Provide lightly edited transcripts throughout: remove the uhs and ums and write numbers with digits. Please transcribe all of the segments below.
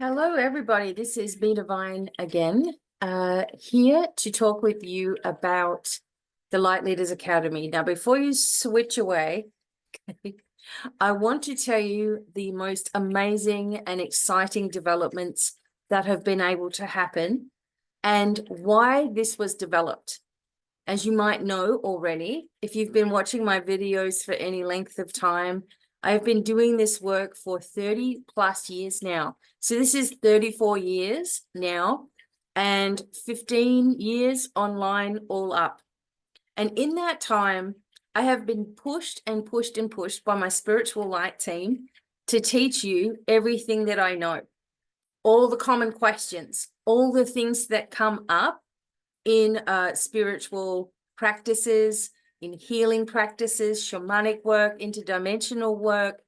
Hello, everybody. This is BDevine again, here to talk with you about the Light Leaders Academy. Now, before you switch away, I want to tell you the most amazing and exciting developments that have been able to happen and why this was developed. As you might know already, if you've been watching my videos for any length of time, I've been doing this work for 30 plus years now. So this is 34 years now and 15 years online all up. And in that time, I have been pushed and pushed and pushed by my spiritual light team to teach you everything that I know, all the common questions, all the things that come up in spiritual practices, in healing practices, shamanic work, interdimensional work,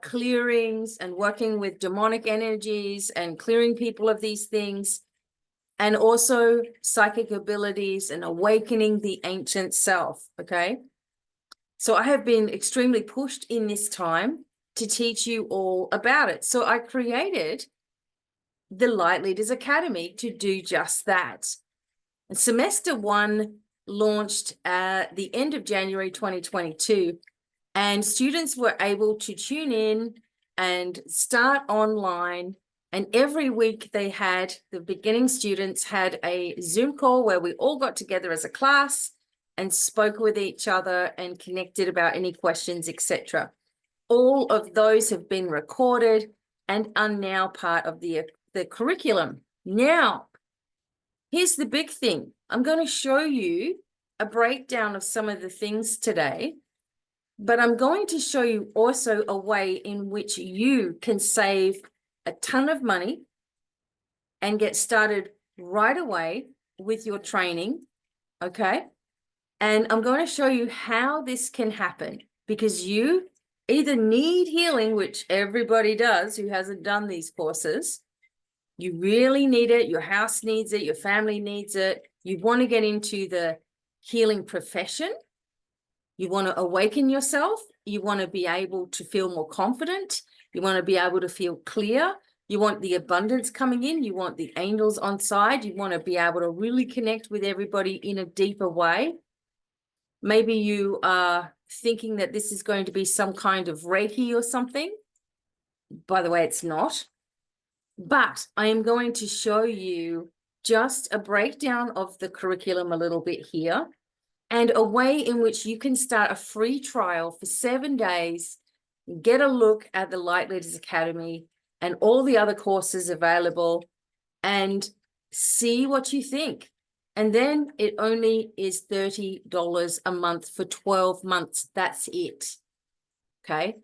clearings and working with demonic energies and clearing people of these things, and also psychic abilities and awakening the ancient self, okay? So I have been extremely pushed in this time to teach you all about it. So I created the Light Leaders Academy to do just that. And semester one launched at the end of January 2022, and students were able to tune in and start online. And every week the beginning students had a Zoom call where we all got together as a class and spoke with each other and connected about any questions, etc. All of those have been recorded and are now part of the curriculum. Now, here's the big thing. I'm going to show you a breakdown of some of the things today, but I'm going to show you also a way in which you can save a ton of money and get started right away with your training, okay? And I'm going to show you how this can happen, because you either need healing, which everybody does who hasn't done these courses. You really need it. Your house needs it. Your family needs it. You want to get into the healing profession. You want to awaken yourself. You want to be able to feel more confident. You want to be able to feel clear. You want the abundance coming in. You want the angels on side. You want to be able to really connect with everybody in a deeper way. Maybe you are thinking that this is going to be some kind of Reiki or something. By the way, it's not. But I am going to show you just a breakdown of the curriculum a little bit here, and a way in which you can start a free trial for 7 days, get a look at the Light Leaders Academy and all the other courses available, and see what you think. And then it only is $30 a month for 12 months. That's it. Okay.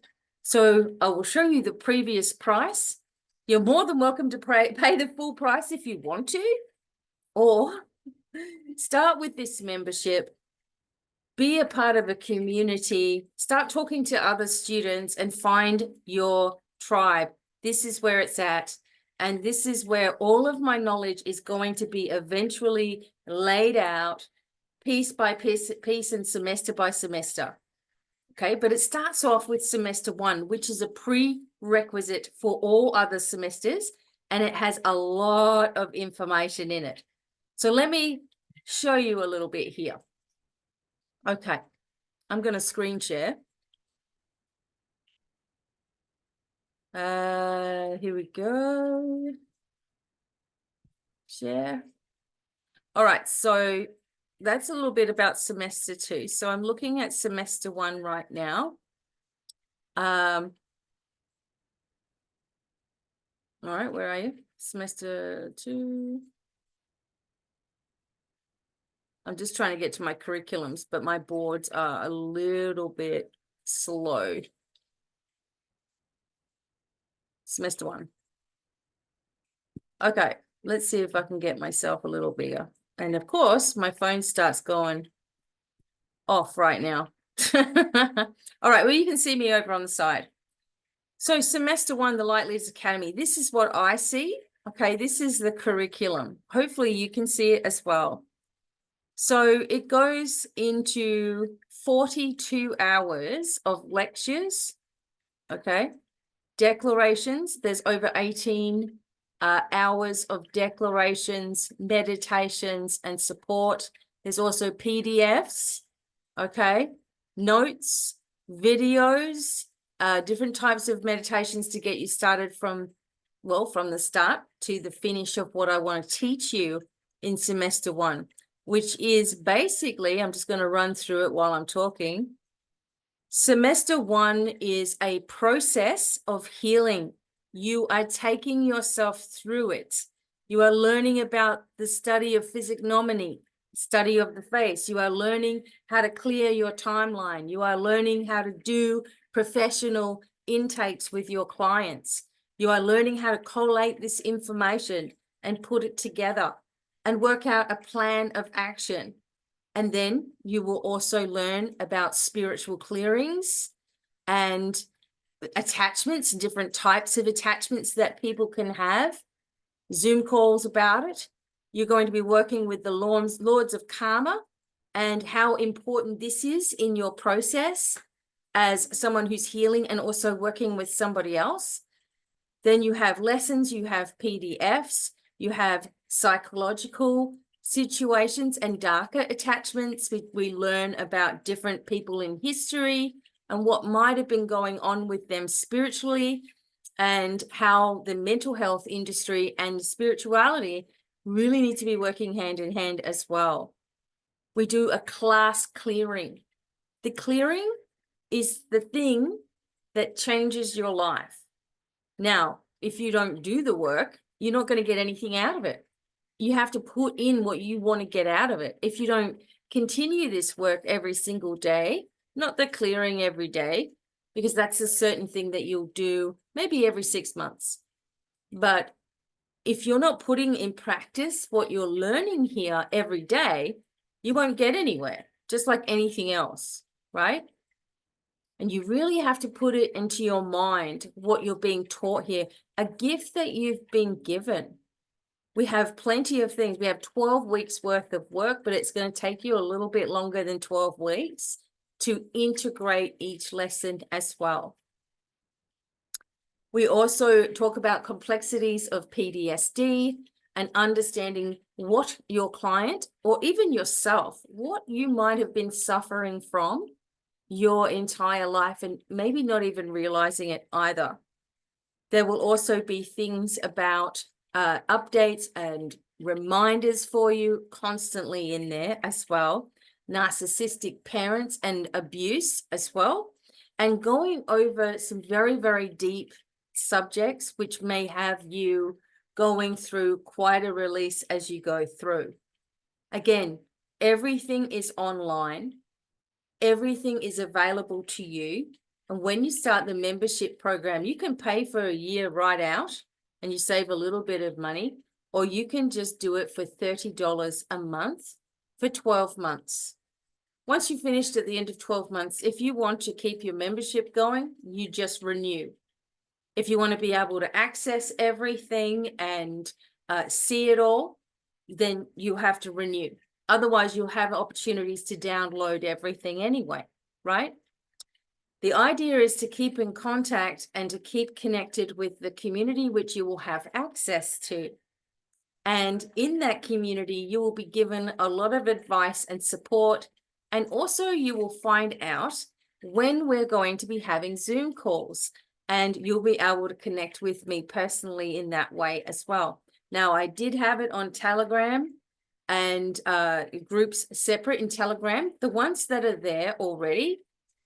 So I will show you the previous price. You're more than welcome to pay the full price if you want to, or start with this membership, be a part of a community, start talking to other students and find your tribe. This is where it's at. And this is where all of my knowledge is going to be eventually laid out piece by piece and semester by semester. Okay, but it starts off with semester one, which is a prerequisite for all other semesters, and it has a lot of information in it. So let me show you a little bit here. Okay, I'm going to screen share. Here we go. Share. All right, so that's a little bit about semester two. So I'm looking at semester one right now. All right, where are you? Semester two. I'm just trying to get to my curriculums, but my boards are a little bit slow. Semester one. Okay, let's see if I can get myself a little bigger. And of course, my phone starts going off right now. All right, well, you can see me over on the side. So semester one, the Light Leaders Academy, this is what I see. Okay, this is the curriculum. Hopefully you can see it as well. So it goes into 42 hours of lectures, okay? declarations. There's over 18 hours of declarations, meditations, and support. There's also PDFs, okay, notes, videos, different types of meditations to get you started from the start to the finish of what I want to teach you in semester 1, which is basically, I'm just going to run through it while I'm talking. Semester 1 is a process of healing. You are taking yourself through it. You are learning about the study of physiognomy, study of the face. You are learning how to clear your timeline. You are learning how to do professional intakes with your clients. You are learning how to collate this information and put it together and work out a plan of action. And then you will also learn about spiritual clearings and attachments, different types of attachments that people can have, Zoom calls about it. You're going to be working with the Lords of Karma and how important this is in your process as someone who's healing and also working with somebody else. Then you have lessons, you have PDFs, you have psychological situations and darker attachments. We learn about different people in history and what might have been going on with them spiritually, and how the mental health industry and spirituality really need to be working hand in hand as well. We do a class clearing. The clearing is the thing that changes your life. Now, if you don't do the work, you're not going to get anything out of it. You have to put in what you want to get out of it. If you don't continue this work every single day, not the clearing every day, because that's a certain thing that you'll do maybe every 6 months. But if you're not putting in practice what you're learning here every day, you won't get anywhere, just like anything else, right? And you really have to put it into your mind what you're being taught here, a gift that you've been given. We have plenty of things. We have 12 weeks worth of work, but it's going to take you a little bit longer than 12 weeks to integrate each lesson as well. We also talk about complexities of PTSD and understanding what your client or even yourself, what you might have been suffering from your entire life and maybe not even realizing it either. There will also be things about updates and reminders for you constantly in there as well. Narcissistic parents and abuse as well. And going over some very, very deep subjects, which may have you going through quite a release as you go through. Again, everything is online. Everything is available to you. And when you start the membership program, you can pay for a year right out and you save a little bit of money, or you can just do it for $30 a month for 12 months. Once you've finished at the end of 12 months, if you want to keep your membership going, you just renew. If you want to be able to access everything and see it all, then you have to renew. Otherwise, you'll have opportunities to download everything anyway, right? The idea is to keep in contact and to keep connected with the community which you will have access to. And in that community, you will be given a lot of advice and support. And also you will find out when we're going to be having Zoom calls, and you'll be able to connect with me personally in that way as well. Now, I did have it on Telegram and groups separate in Telegram, the ones that are there already.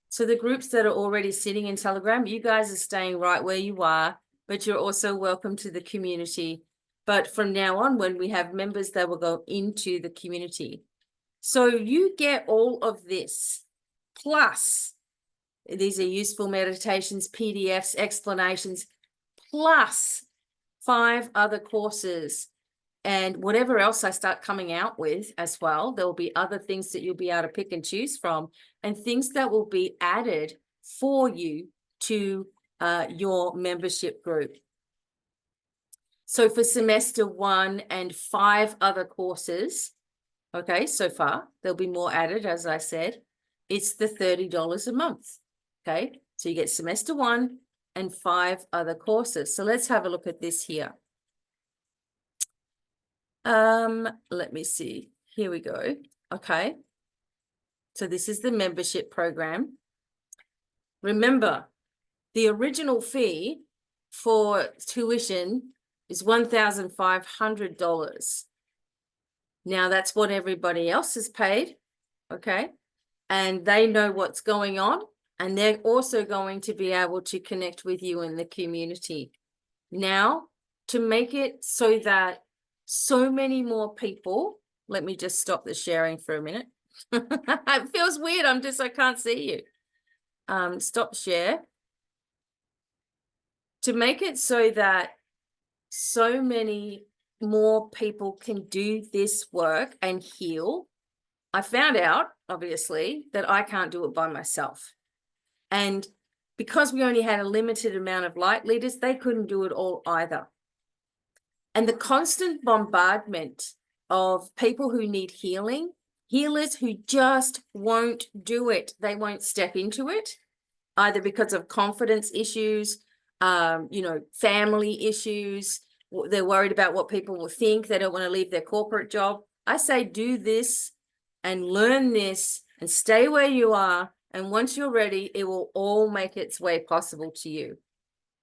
So the groups that are already sitting in Telegram, you guys are staying right where you are, but you're also welcome to the community. But from now on, when we have members, they will go into the community. So you get all of this, plus these are useful meditations, PDFs, explanations, plus 5 other courses. And whatever else I start coming out with as well, there will be other things that you'll be able to pick and choose from, and things that will be added for you to your membership group. So for semester 1 and 5 other courses, okay, so far, there'll be more added, as I said, it's the $30 a month, okay? So you get semester 1, and 5 other courses. So let's have a look at this here. Let me see. Here we go. Okay. So this is the membership program. Remember, the original fee for tuition is $1,500. Now that's what everybody else has paid, okay? And they know what's going on, and they're also going to be able to connect with you in the community. Now, to make it so that so many more people, let me just stop the sharing for a minute. It feels weird, I can't see you. Stop share. To make it so that so many more people can do this work and heal, I found out, obviously, that I can't do it by myself. And because we only had a limited amount of light leaders, they couldn't do it all either. And the constant bombardment of people who need healing, healers who just won't do it, they won't step into it, either because of confidence issues, family issues, they're worried about what people will think, they don't want to leave their corporate job. I say do this and learn this and stay where you are. And once you're ready, it will all make its way possible to you.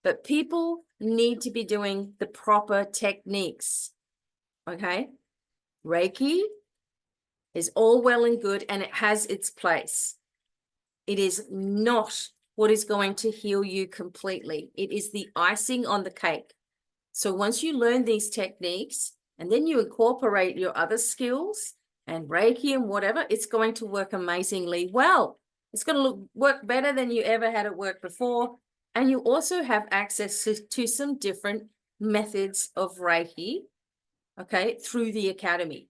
But people need to be doing the proper techniques, okay? Reiki is all well and good, and it has its place. It is not what is going to heal you completely. It is the icing on the cake. So once you learn these techniques and then you incorporate your other skills and Reiki and whatever, it's going to work amazingly well. It's going to work better than you ever had it work before. And you also have access to some different methods of Reiki, okay, through the academy.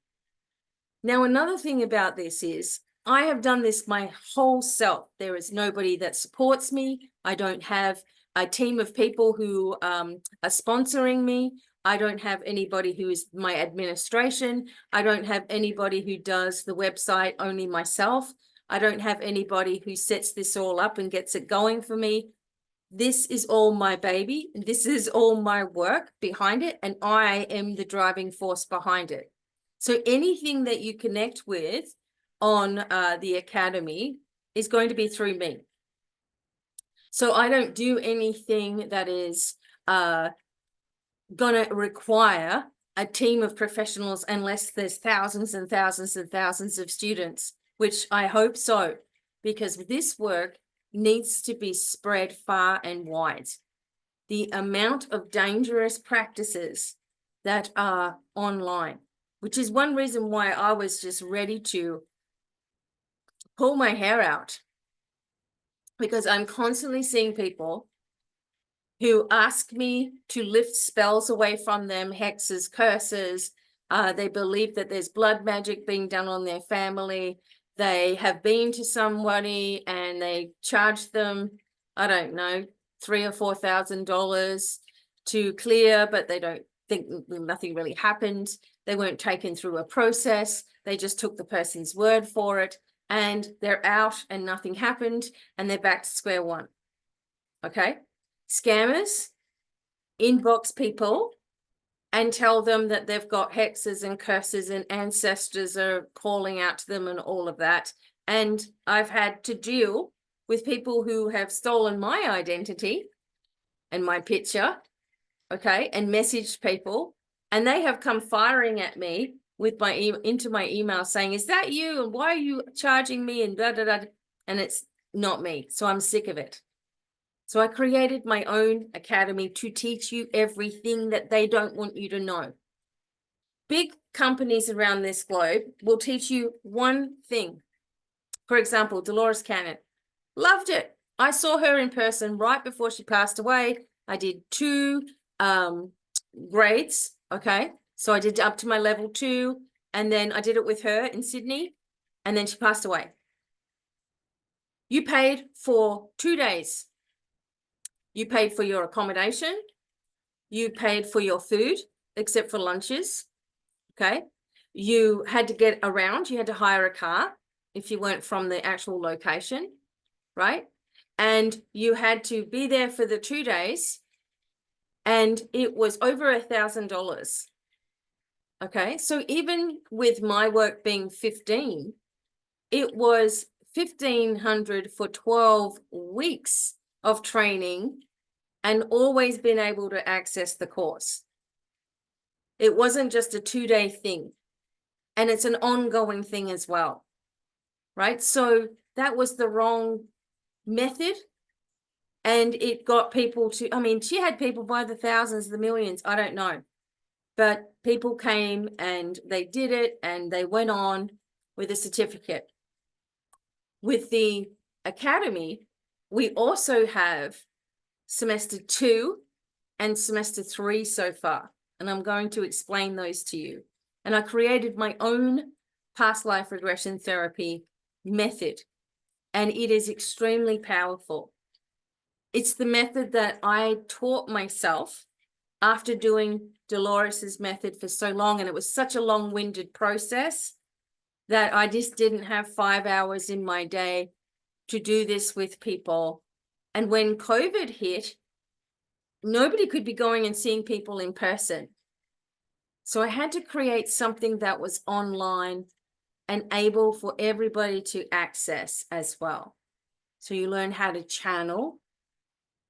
Now, another thing about this is I have done this my whole self. There is nobody that supports me. I don't have a team of people who are sponsoring me. I don't have anybody who is my administration. I don't have anybody who does the website, only myself. I don't have anybody who sets this all up and gets it going for me. This is all my baby. This is all my work behind it, and I am the driving force behind it. So anything that you connect with on the academy is going to be through me. So I don't do anything that is going to require a team of professionals unless there's thousands and thousands and thousands of students, which I hope so, because this work needs to be spread far and wide. The amount of dangerous practices that are online, which is one reason why I was just ready to pull my hair out, because I'm constantly seeing people who ask me to lift spells away from them, hexes, curses. They believe that there's blood magic being done on their family. They have been to somebody and they charge them, I don't know, $3,000 or $4,000 to clear, but they don't think nothing really happened. They weren't taken through a process. They just took the person's word for it, and they're out and nothing happened, and they're back to square one. Okay? Scammers inbox people and tell them that they've got hexes and curses and ancestors are calling out to them and all of that. And I've had to deal with people who have stolen my identity and my picture, okay, and messaged people, and they have come firing at me with my into my email saying, is that you? And why are you charging me? And blah, blah, blah. And it's not me. So I'm sick of it. So I created my own academy to teach you everything that they don't want you to know. Big companies around this globe will teach you one thing. For example, Dolores Cannon, loved it. I saw her in person right before she passed away. I did 2 grades, okay? So I did up to my level 2, and then I did it with her in Sydney, and then she passed away. You paid for 2 days. You paid for your accommodation. You paid for your food, except for lunches, okay? You had to get around. You had to hire a car if you weren't from the actual location, right? and you had to be there for the 2 days, and it was over $1,000. Okay, so even with my work being 15, it was 1,500 for 12 weeks of training and always been able to access the course. It wasn't just a 2-day thing, and it's an ongoing thing as well, right? So that was the wrong method, and it got people to, I mean, she had people by the thousands, the millions, I don't know. But people came and they did it and they went on with a certificate. With the academy, we also have semester 2 and semester 3 so far. And I'm going to explain those to you. And I created my own past life regression therapy method. And it is extremely powerful. It's the method that I taught myself after doing Dolores's method for so long, and it was such a long-winded process that I just didn't have 5 hours in my day to do this with people. And when COVID hit, nobody could be going and seeing people in person. So I had to create something that was online and able for everybody to access as well. So you learn how to channel,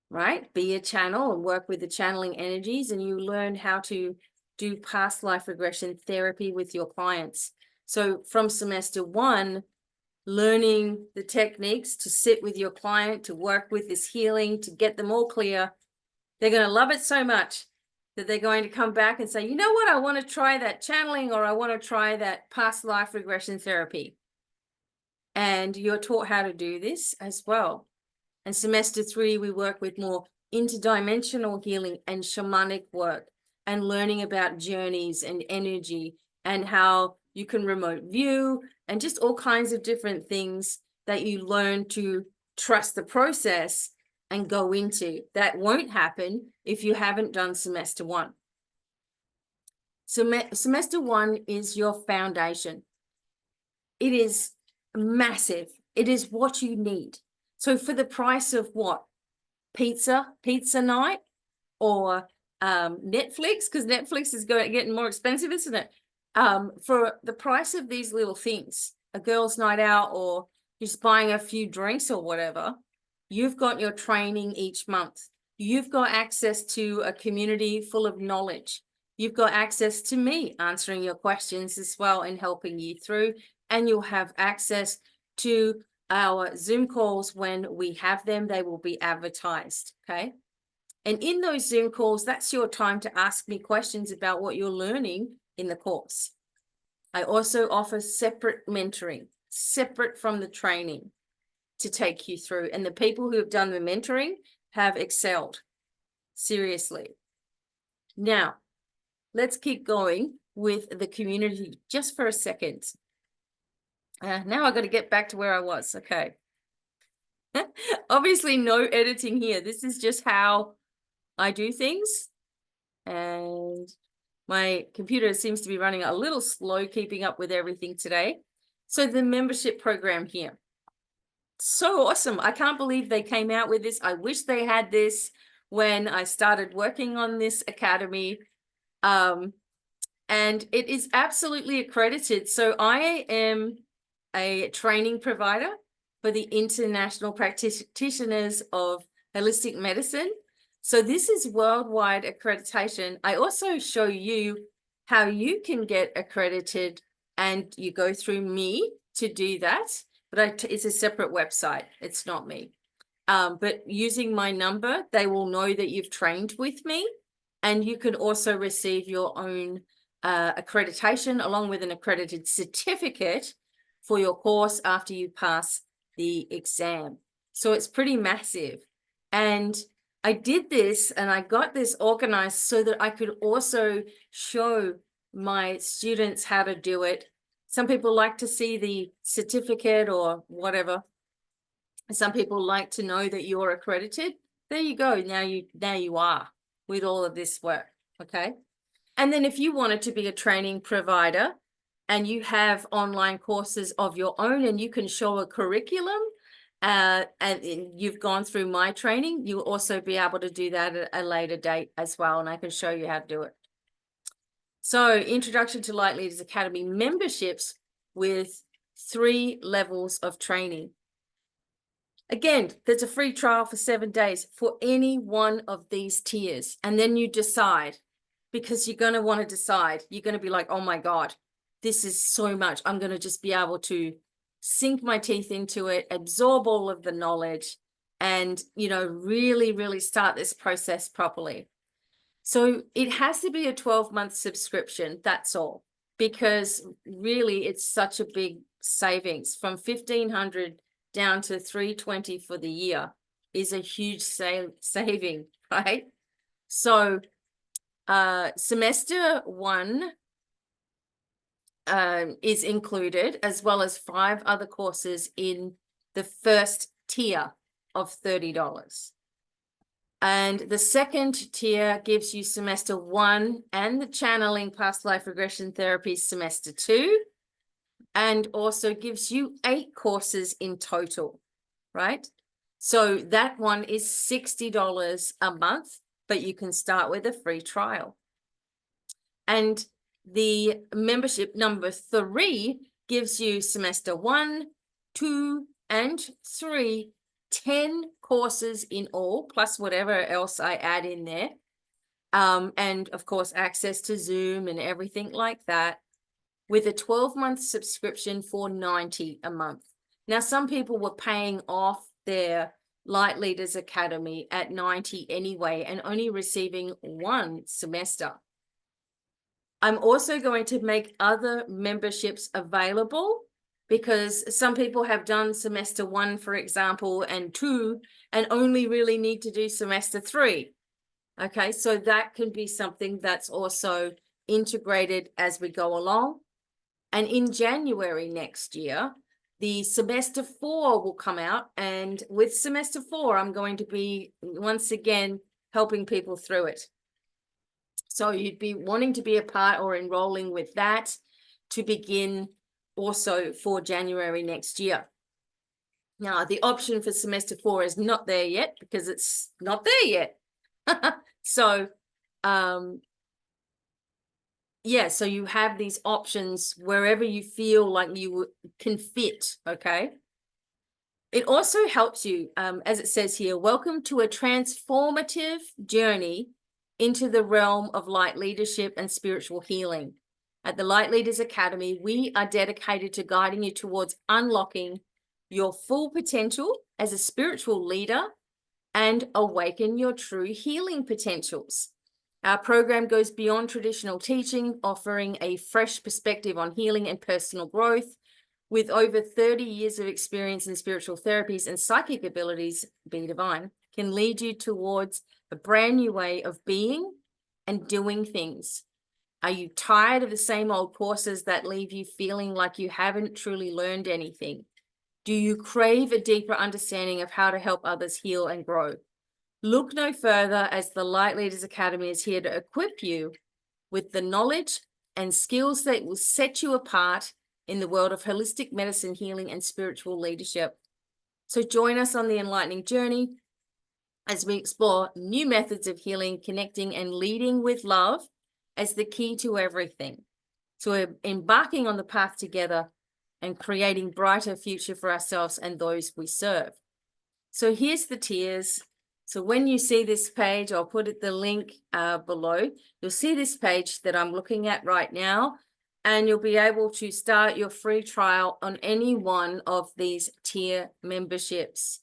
right? Be a channel and work with the channeling energies, and you learn how to do past life regression therapy with your clients. So from semester 1, learning the techniques to sit with your client, to work with this healing, to get them all clear. They're going to love it so much that they're going to come back and say, you know what, I want to try that channeling, or I want to try that past life regression therapy. And you're taught how to do this as well. And semester 3, we work with more interdimensional healing and shamanic work, and learning about journeys and energy and how you can remote view, and just all kinds of different things that you learn to trust the process and go into. That won't happen if you haven't done semester 1. So semester 1 is your foundation. It is massive. It is what you need. So for the price of what? Pizza night, or Netflix, because Netflix is getting more expensive, isn't it? For the price of these little things, a girl's night out, or just buying a few drinks or whatever, you've got your training each month. You've got access to a community full of knowledge. You've got access to me answering your questions as well and helping you through. And you'll have access to our Zoom calls when we have them. They will be advertised, okay? And in those Zoom calls, that's your time to ask me questions about what you're learning in the course. I also offer separate mentoring, separate from the training, to take you through. And the people who have done the mentoring have excelled, seriously. Now, let's keep going with the community just for a second. Now I've got to get back to where I was. Okay. Obviously, no editing here. This is just how I do things. And my computer seems to be running a little slow, keeping up with everything today. So the membership program here. So awesome. I can't believe they came out with this. I wish they had this when I started working on this academy. And it is absolutely accredited. So I am a training provider for the international practitioners of holistic medicine. So this is worldwide accreditation. I also show you how you can get accredited, and you go through me to do that. But it's a separate website. It's not me. But using my number, they will know that you've trained with me, and you can also receive your own accreditation along with an accredited certificate for your course after you pass the exam. So it's pretty massive. And I did this, and I got this organized so that I could also show my students how to do it. Some people like to see the certificate or whatever. Some people like to know that you're accredited. There you go. Now you are with all of this work. Okay. And then if you wanted to be a training provider and you have online courses of your own, and you can show a curriculum and you've gone through my training, you'll also be able to do that at a later date as well. And I can show you how to do it. So Introduction to Light Leaders Academy memberships with 3 levels of training. Again, there's a free trial for 7 days for any one of these tiers. And then you decide, because you're going to want to decide. You're going to be like, oh my God, this is so much. I'm going to just be able to sink my teeth into it, absorb all of the knowledge, and, really, really start this process properly. So it has to be a 12-month subscription. That's all, because really it's such a big savings. From $1,500 down to $320 for the year is a huge saving, right? So semester 1 is included, as well as 5 other courses in the first tier of $30. And the second tier gives you semester 1 and the channeling past life regression therapy semester 2, and also gives you 8 courses in total, right? So that one is $60 a month, but you can start with a free trial. And the membership number 3 gives you semester 1, 2, and 3, 10 courses in all, plus whatever else I add in there. And of course, access to Zoom and everything like that, with a 12-month subscription for $90 a month. Now, some people were paying off their Light Leaders Academy at $90 anyway, and only receiving 1 semester. I'm also going to make other memberships available, because some people have done semester 1, for example, and 2, and only really need to do semester 3. Okay, so that can be something that's also integrated as we go along. And in January next year, the semester 4 will come out. And with semester 4, I'm going to be, once again, helping people through it. So you'd be wanting to be a part or enrolling with that to begin also for January next year. Now, the option for semester 4 is not there yet, because it's not there yet. So, yeah, so you have these options wherever you feel like you can fit, okay? It also helps you, as it says here, welcome to a transformative journey into the realm of light leadership and spiritual healing. At the Light Leaders Academy, we are dedicated to guiding you towards unlocking your full potential as a spiritual leader and awaken your true healing potentials. Our program goes beyond traditional teaching, offering a fresh perspective on healing and personal growth. With over 30 years of experience in spiritual therapies and psychic abilities, BDevine can lead you towards a brand new way of being and doing things. Are you tired of the same old courses that leave you feeling like you haven't truly learned anything? Do you crave a deeper understanding of how to help others heal and grow? Look no further, as the Light Leaders Academy is here to equip you with the knowledge and skills that will set you apart in the world of holistic medicine, healing, and spiritual leadership. So join us on the enlightening journey as we explore new methods of healing, connecting, and leading with love as the key to everything. So we're embarking on the path together and creating brighter future for ourselves and those we serve. So here's the tiers. So when you see this page, I'll put the link below. You'll see this page that I'm looking at right now, and you'll be able to start your free trial on any one of these tier memberships.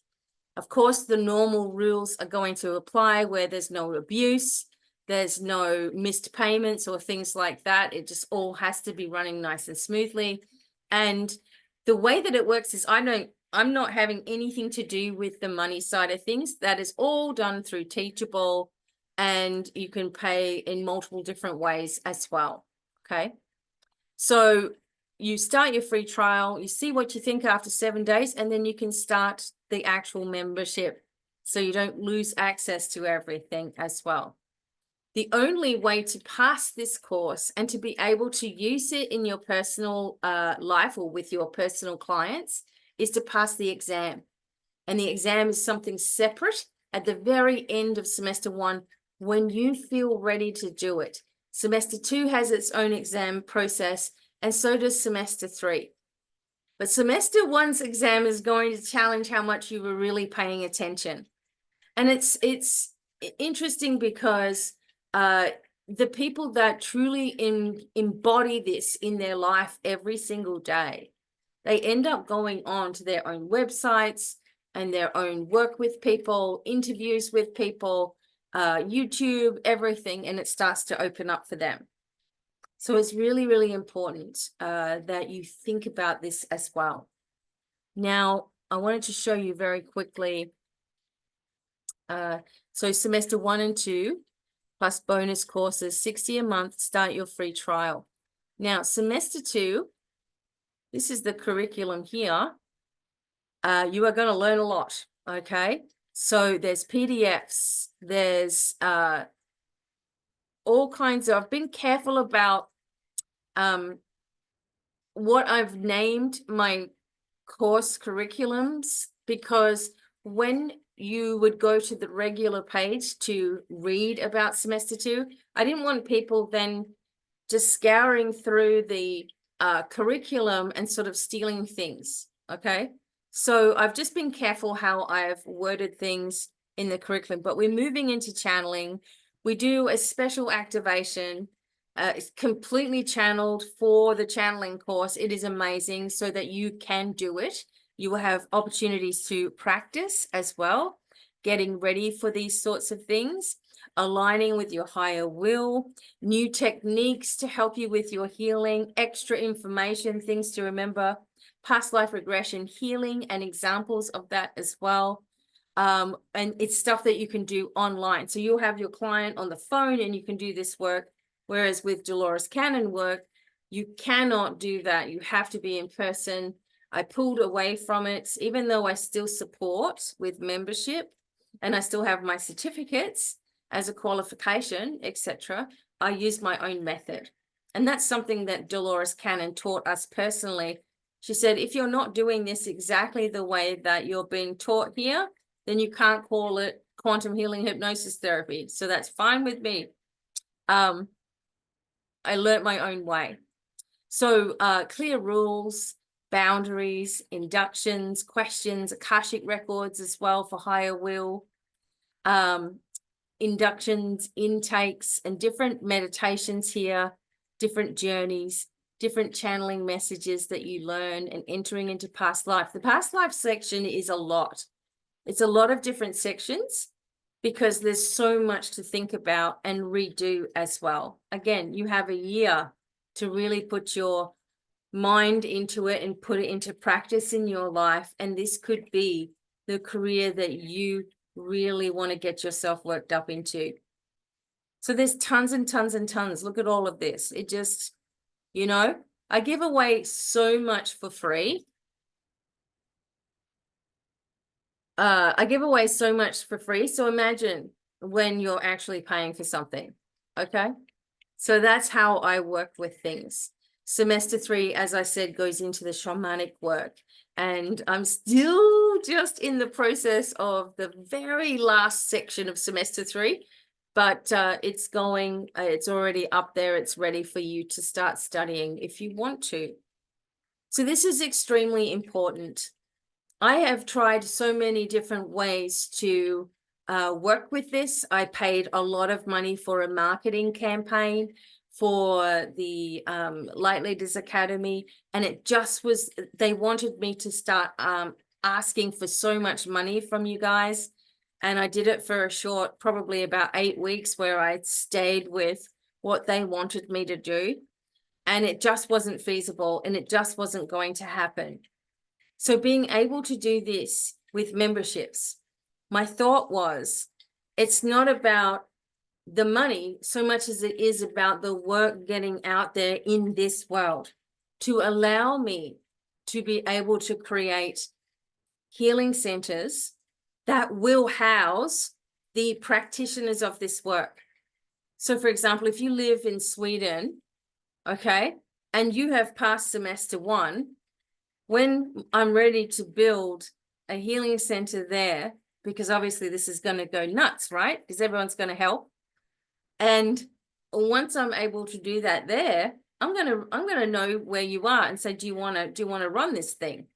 Of course, the normal rules are going to apply, where there's no abuse, there's no missed payments or things like that. It just all has to be running nice and smoothly. And the way that it works is I'm not having anything to do with the money side of things. That is all done through Teachable, and you can pay in multiple different ways as well. Okay. So you start your free trial, you see what you think after 7 days, and then you can start the actual membership, so you don't lose access to everything as well. The only way to pass this course and to be able to use it in your personal life or with your personal clients is to pass the exam. And the exam is something separate at the very end of semester 1 when you feel ready to do it. Semester 2 has its own exam process, and so does semester 3. But semester 1's exam is going to challenge how much you were really paying attention. And it's interesting because the people that truly embody this in their life every single day, they end up going on to their own websites and their own work with people, interviews with people, YouTube, everything, and it starts to open up for them. So it's really, really important that you think about this as well. Now, I wanted to show you very quickly. So semester 1 and 2, plus bonus courses, $60 a month, start your free trial. Now, semester 2, this is the curriculum here. You are going to learn a lot, okay? So there's PDFs, there's all kinds of, I've been careful about what I've named my course curriculums, because when you would go to the regular page to read about semester 2, I didn't want people then just scouring through the curriculum and sort of stealing things, okay? So I've just been careful how I've worded things in the curriculum, but we're moving into channeling. We do a special activation. It's completely channeled for the channeling course. It is amazing so that you can do it. You will have opportunities to practice as well, getting ready for these sorts of things, aligning with your higher will, new techniques to help you with your healing, extra information, things to remember, past life regression healing, and examples of that as well. And it's stuff that you can do online. So you'll have your client on the phone and you can do this work. Whereas with Dolores Cannon work, you cannot do that. You have to be in person. I pulled away from it, even though I still support with membership and I still have my certificates as a qualification, etc. I use my own method. And that's something that Dolores Cannon taught us personally. She said, if you're not doing this exactly the way that you're being taught here, then you can't call it quantum healing hypnosis therapy. So that's fine with me. I learned my own way. So clear rules, boundaries, inductions, questions, Akashic records as well for higher will, inductions, intakes, and different meditations here, different journeys, different channeling messages that you learn, and entering into past life. The past life section is a lot. It's a lot of different sections, because there's so much to think about and redo as well. Again, you have a year to really put your mind into it and put it into practice in your life. And this could be the career that you really want to get yourself worked up into. So there's tons and tons and tons. Look at all of this. It just, you know, I give away so much for free. I give away so much for free. So imagine when you're actually paying for something. Okay. So that's how I work with things. Semester 3, as I said, goes into the shamanic work. And I'm still just in the process of the very last section of semester 3. But it's already up there. It's ready for you to start studying if you want to. So this is extremely important. I have tried so many different ways to work with this. I paid a lot of money for a marketing campaign for the Light Leaders Academy, and it just was, they wanted me to start asking for so much money from you guys, and I did it for a short, probably about 8 weeks, where I stayed with what they wanted me to do, and it just wasn't feasible, and it just wasn't going to happen. So being able to do this with memberships, my thought was, it's not about the money so much as it is about the work getting out there in this world to allow me to be able to create healing centers that will house the practitioners of this work. So for example, if you live in Sweden, okay, and you have passed semester 1, when I'm ready to build a healing center there, because obviously this is going to go nuts, right? Because everyone's going to help. And once I'm able to do that there, I'm gonna know where you are and say, do you want to run this thing?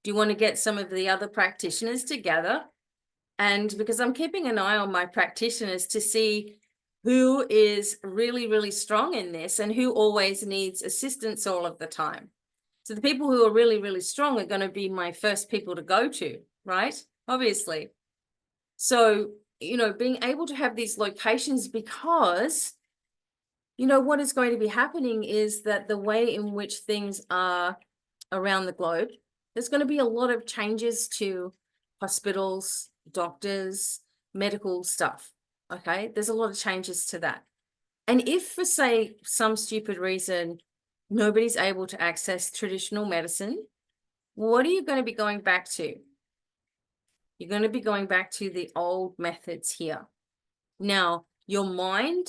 Do you want to get some of the other practitioners together? And because I'm keeping an eye on my practitioners to see who is really, really strong in this and who always needs assistance all of the time. So the people who are really, really strong are going to be my first people to go to, right? Obviously. So, being able to have these locations, because, what is going to be happening is that the way in which things are around the globe, there's going to be a lot of changes to hospitals, doctors, medical stuff. Okay, there's a lot of changes to that. And if for, say, some stupid reason, nobody's able to access traditional medicine, what are you going to be going back to? You're going to be going back to the old methods here. Now, your mind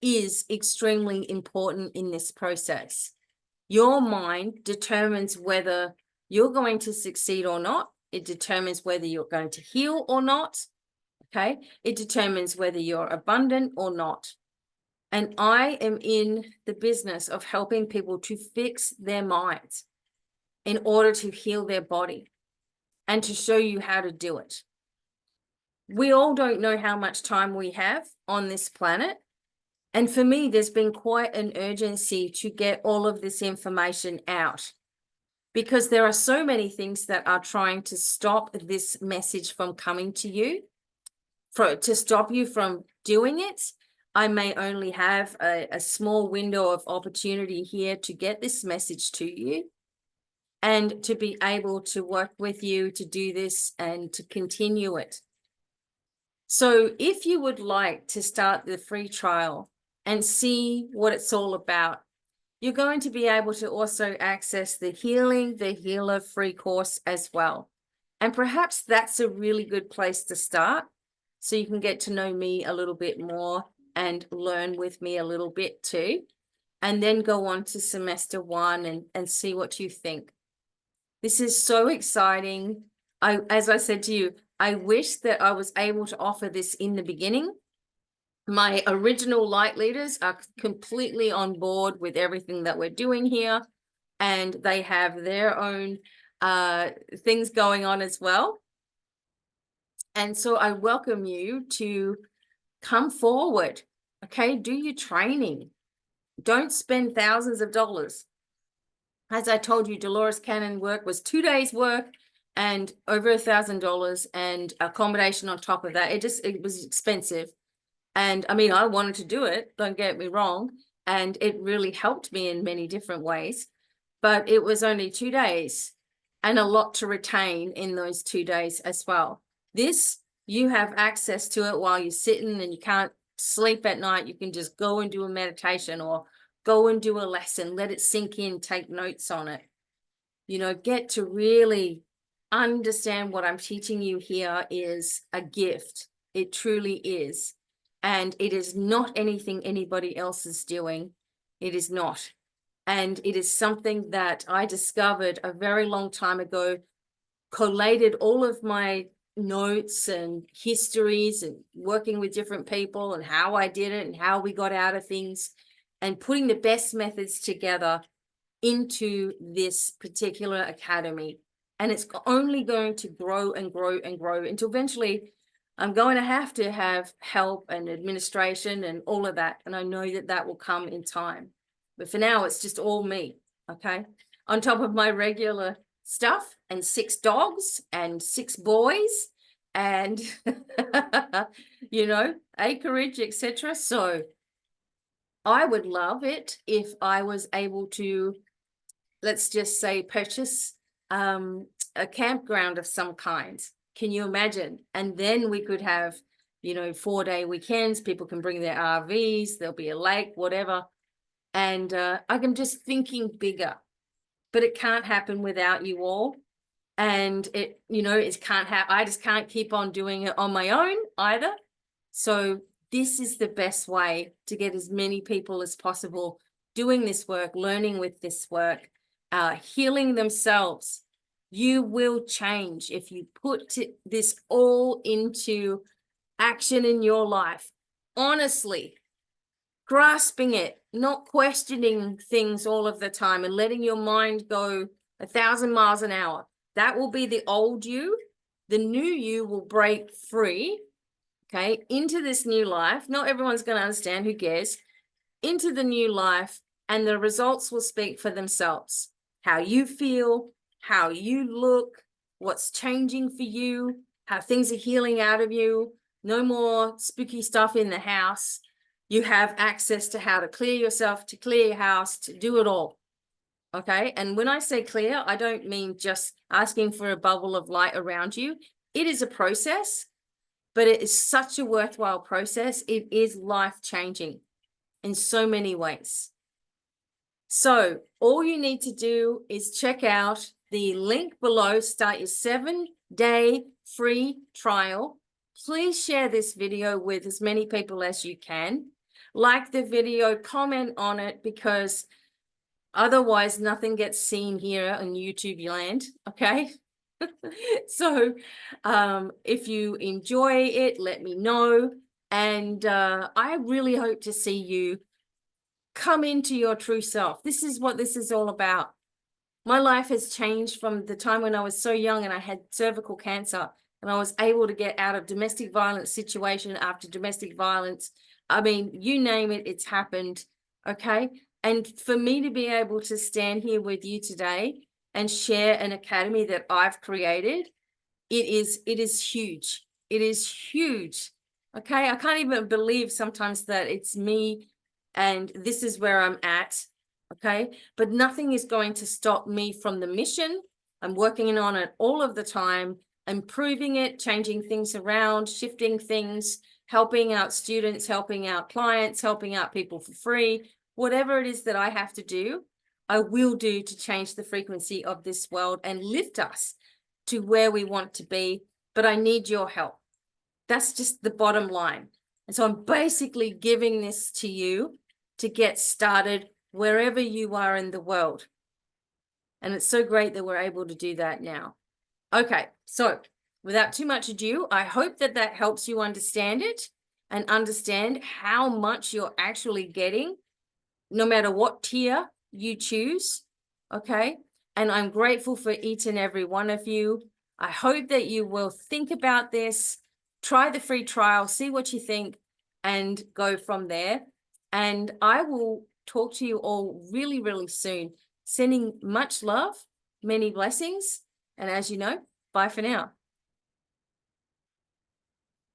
is extremely important in this process. Your mind determines whether you're going to succeed or not. It determines whether you're going to heal or not. Okay. It determines whether you're abundant or not. And I am in the business of helping people to fix their minds in order to heal their body and to show you how to do it. We all don't know how much time we have on this planet. And for me, there's been quite an urgency to get all of this information out, because there are so many things that are trying to stop this message from coming to you, to stop you from doing it. I may only have a small window of opportunity here to get this message to you and to be able to work with you to do this and to continue it. So if you would like to start the free trial and see what it's all about, you're going to be able to also access the Healing the Healer free course as well. And perhaps that's a really good place to start, so you can get to know me a little bit more and learn with me a little bit too, and then go on to semester 1 and see what you think. This is so exciting. As I said to you, I wish that I was able to offer this in the beginning. My original light leaders are completely on board with everything that we're doing here, and they have their own things going on as well. And so I welcome you to come forward, okay? Do your training. Don't spend thousands of dollars. As I told you, Dolores Cannon work was 2 days work and over $1,000 and accommodation on top of that. It was expensive. And I mean, I wanted to do it, don't get me wrong. And it really helped me in many different ways, but it was only 2 days and a lot to retain in those 2 days as well. This, you have access to it while you're sitting and you can't sleep at night. You can just go and do a meditation or go and do a lesson, let it sink in, take notes on it. Get to really understand what I'm teaching you here is a gift. It truly is. And it is not anything anybody else is doing. It is not. And it is something that I discovered a very long time ago, collated all of my notes and histories and working with different people and how I did it and how we got out of things, and putting the best methods together into this particular academy. And it's only going to grow and grow and grow until eventually I'm going to have help and administration and all of that. And I know that that will come in time. But for now, it's just all me, okay? On top of my regular stuff and 6 dogs and 6 boys and, acreage, etc. So I would love it if I was able to, let's just say, purchase a campground of some kind. Can you imagine? And then we could have, 4-day weekends. People can bring their RVs. There'll be a lake, whatever. And I'm just thinking bigger, but it can't happen without you all. And it can't happen. I just can't keep on doing it on my own either. So this is the best way to get as many people as possible doing this work, learning with this work, healing themselves, You will change if you put this all into action in your life. Honestly, grasping it, not questioning things all of the time and letting your mind go 1,000 miles an hour. That will be the old you. The new you will break free, okay, into this new life. Not everyone's going to understand, who cares? Into the new life, and the results will speak for themselves. How you feel, how you look, what's changing for you, how things are healing out of you. No more spooky stuff in the house. You have access to how to clear yourself, to clear your house, to do it all. Okay. And when I say clear, I don't mean just asking for a bubble of light around you. It is a process, but it is such a worthwhile process. It is life-changing in so many ways. So all you need to do is check out the link below, start your 7-day free trial. Please share this video with as many people as you can. Like the video, comment on it, because otherwise nothing gets seen here on YouTube land, okay? So if you enjoy it, let me know. And I really hope to see you come into your true self. This is what this is all about. My life has changed from the time when I was so young and I had cervical cancer, and I was able to get out of domestic violence situation after domestic violence. I mean, you name it, it's happened. Okay. And for me to be able to stand here with you today and share an academy that I've created, it is huge. It is huge. Okay. I can't even believe sometimes that it's me and this is where I'm at. Okay. But nothing is going to stop me from the mission. I'm working on it all of the time, improving it, changing things around, shifting things, helping out students, helping out clients, helping out people for free. Whatever it is that I have to do, I will do to change the frequency of this world and lift us to where we want to be. But I need your help. That's just the bottom line. And so I'm basically giving this to you to get started wherever you are in the world. And it's so great that we're able to do that now. Okay, so without too much ado, I hope that that helps you understand it and understand how much you're actually getting, no matter what tier you choose. Okay, and I'm grateful for each and every one of you. I hope that you will think about this, try the free trial, see what you think, and go from there. And I will talk to you all really, really soon. Sending much love, many blessings. And as you know, bye for now.